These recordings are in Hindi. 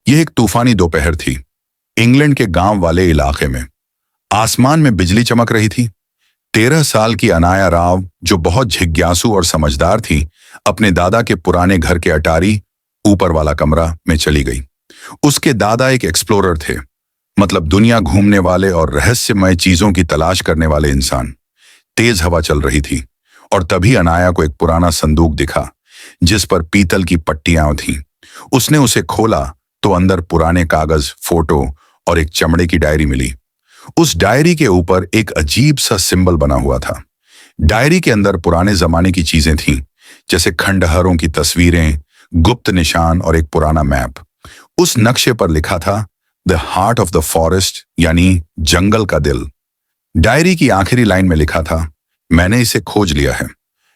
यह एक तूफानी दोपहर थी। इंग्लैंड के गांव वाले इलाके में आसमान में बिजली चमक रही थी। 13 साल की अनाया राव, जो बहुत जिज्ञासु और समझदार थी, अपने दादा के पुराने घर के अटारी ऊपर वाला कमरा में चली गई। उसके दादा एक एक्सप्लोरर थे, मतलब दुनिया घूमने वाले और रहस्यमय चीजों की तलाश करने वाले इंसान। तेज हवा चल रही थी और तभी अनाया को एक पुराना संदूक दिखा जिस पर पीतल की पट्टियां थीं। उसने उसे खोला तो अंदर पुराने कागज, फोटो और एक चमड़े की डायरी मिली। उस डायरी के ऊपर एक अजीब सा सिंबल बना हुआ था। डायरी के अंदर पुराने जमाने की चीजें थीं, जैसे खंडहरों की तस्वीरें, गुप्त निशान और एक पुराना मैप। उस नक्शे पर लिखा था the heart of the forest, यानी जंगल का दिल। डायरी की आखिरी लाइन में लिखा था, मैंने इसे खोज लिया है,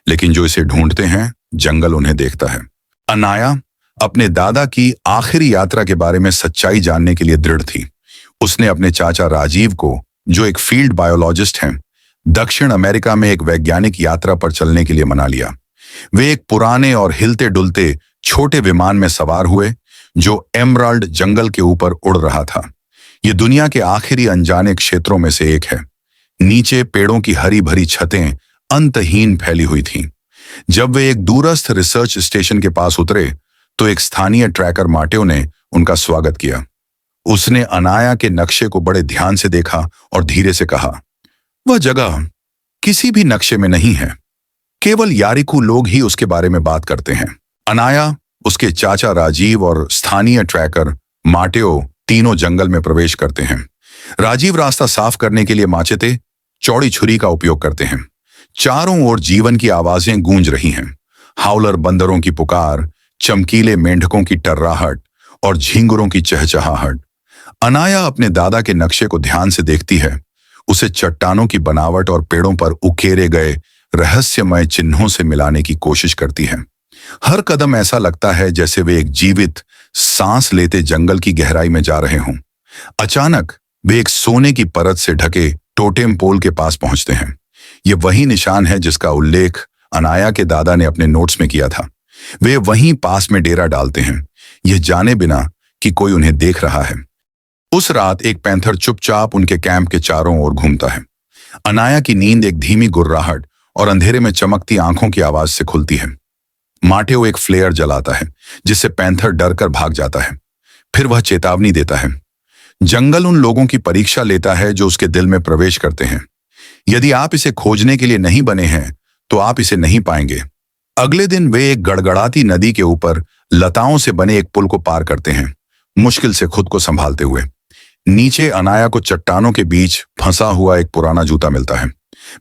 लेकिन जो इसे ढूंढते हैं जंगल उन्हें देखता है। अनाया अपने दादा की आखिरी यात्रा के बारे में सच्चाई जानने के लिए दृढ़ थी। उसने अपने चाचा राजीव को, जो एक फील्ड बायोलॉजिस्ट हैं, दक्षिण अमेरिका में एक वैज्ञानिक यात्रा पर चलने के लिए मना लिया। वे एक पुराने और हिलते डुलते छोटे विमान में सवार हुए जो एमराल्ड जंगल के ऊपर उड़ रहा था। ये दुनिया के आखिरी अनजाने क्षेत्रों में से एक है। नीचे पेड़ों की हरी भरी छतें अंतहीन फैली हुई थीं। जब वे एक दूरस्थ रिसर्च स्टेशन के पास उतरे तो एक स्थानीय ट्रैकर माटेओ ने उनका स्वागत किया। उसने अनाया के नक्शे को बड़े ध्यान से देखा और धीरे से कहा, वह जगह किसी भी नक्शे में नहीं है, केवल यारिकू लोग ही उसके बारे में बात करते हैं। अनाया, उसके चाचा राजीव और स्थानीय ट्रैकर माटेओ तीनों जंगल में प्रवेश करते हैं। राजीव रास्ता साफ करने के लिए माचेते, चौड़ी छुरी का उपयोग करते हैं। चारों ओर जीवन की आवाजें गूंज रही हैं। हाउलर बंदरों की पुकार, चमकीले मेंढकों की टर्राहट और झींगुरों की चहचहाहट। अनाया अपने दादा के नक्शे को ध्यान से देखती है। उसे चट्टानों की बनावट और पेड़ों पर उकेरे गए रहस्यमय चिन्हों से मिलाने की कोशिश करती है। हर कदम ऐसा लगता है जैसे वे एक जीवित सांस लेते जंगल की गहराई में जा रहे हों। अचानक वे एक सोने की परत से ढके टोटेम पोल के पास पहुंचते हैं। ये वही निशान है जिसका उल्लेख अनाया के दादा ने अपने नोट्स में किया था। वे वहीं पास में डेरा डालते हैं, यह जाने बिना कि कोई उन्हें देख रहा है। उस रात एक पैंथर चुपचाप उनके कैंप के चारों ओर घूमता है। अनाया की नींद एक धीमी गुर्राहट और अंधेरे में चमकती आंखों की आवाज से खुलती है। माटेओ एक फ्लेयर जलाता है, जिससे पैंथर डरकर भाग जाता है। फिर वह चेतावनी देता है, जंगल उन लोगों की परीक्षा लेता है जो उसके दिल में प्रवेश करते हैं। यदि आप इसे खोजने के लिए नहीं बने हैं तो आप इसे नहीं पाएंगे। अगले दिन वे एक गड़गड़ाती नदी के ऊपर लताओं से बने एक पुल को पार करते हैं, मुश्किल से खुद को संभालते हुए। नीचे अनाया को चट्टानों के बीच फंसा हुआ एक पुराना जूता मिलता है,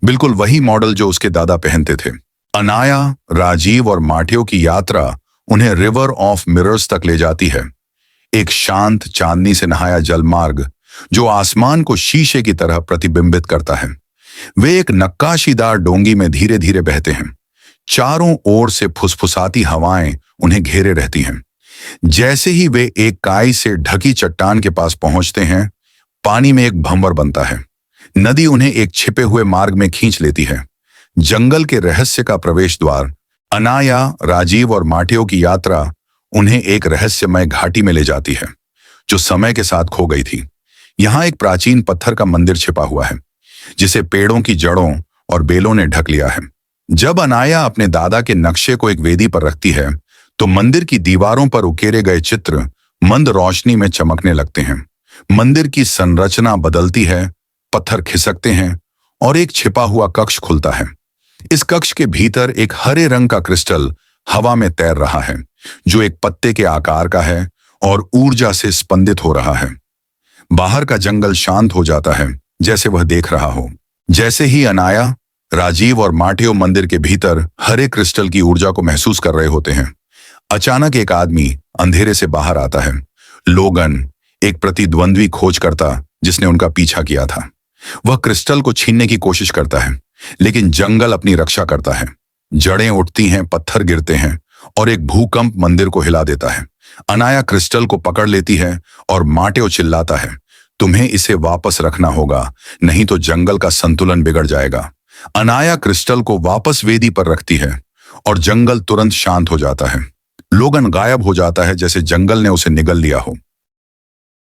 बिल्कुल वही मॉडल जो उसके दादा पहनते थे। अनाया, राजीव और माटेओ की यात्रा उन्हें रिवर ऑफ मिरर्स तक ले जाती है, एक शांत चांदनी से नहाया जलमार्ग जो आसमान को शीशे की तरह प्रतिबिंबित करता है। वे एक नक्काशीदार डोंगी में धीरे धीरे बहते हैं। चारों ओर से फुसफुसाती हवाएं उन्हें घेरे रहती हैं। जैसे ही वे एक काई से ढकी चट्टान के पास पहुंचते हैं, पानी में एक भंवर बनता है। नदी उन्हें एक छिपे हुए मार्ग में खींच लेती है, जंगल के रहस्य का प्रवेश द्वार। अनाया, राजीव और माटेओ की यात्रा उन्हें एक रहस्यमय घाटी में ले जाती है जो समय के साथ खो गई थी। यहाँ एक प्राचीन पत्थर का मंदिर छिपा हुआ है जिसे पेड़ों की जड़ों और बेलों ने ढक लिया है। जब अनाया अपने दादा के नक्शे को एक वेदी पर रखती है तो मंदिर की दीवारों पर उकेरे गए चित्र मंद रोशनी में चमकने लगते हैं। मंदिर की संरचना बदलती है, पत्थर खिसकते हैं और एक छिपा हुआ कक्ष खुलता है। इस कक्ष के भीतर एक हरे रंग का क्रिस्टल हवा में तैर रहा है जो एक पत्ते के आकार का है और ऊर्जा से स्पंदित हो रहा है। बाहर का जंगल शांत हो जाता है जैसे वह देख रहा हो। जैसे ही अनाया, राजीव और माटेओ मंदिर के भीतर हरे क्रिस्टल की ऊर्जा को महसूस कर रहे होते हैं, अचानक एक आदमी अंधेरे से बाहर आता है। लोगन, एक प्रतिद्वंद्वी खोजकर्ता जिसने उनका पीछा किया था। वह क्रिस्टल को छीनने की कोशिश करता है, लेकिन जंगल अपनी रक्षा करता है। जड़ें उठती हैं, पत्थर गिरते हैं और एक भूकंप मंदिर को हिला देता है। अनाया क्रिस्टल को पकड़ लेती है और माटेओ चिल्लाता है, तुम्हें इसे वापस रखना होगा, नहीं तो जंगल का संतुलन बिगड़ जाएगा। अनाया क्रिस्टल को वापस वेदी पर रखती है और जंगल तुरंत शांत हो जाता है। लोगन गायब हो जाता है जैसे जंगल ने उसे निगल लिया हो।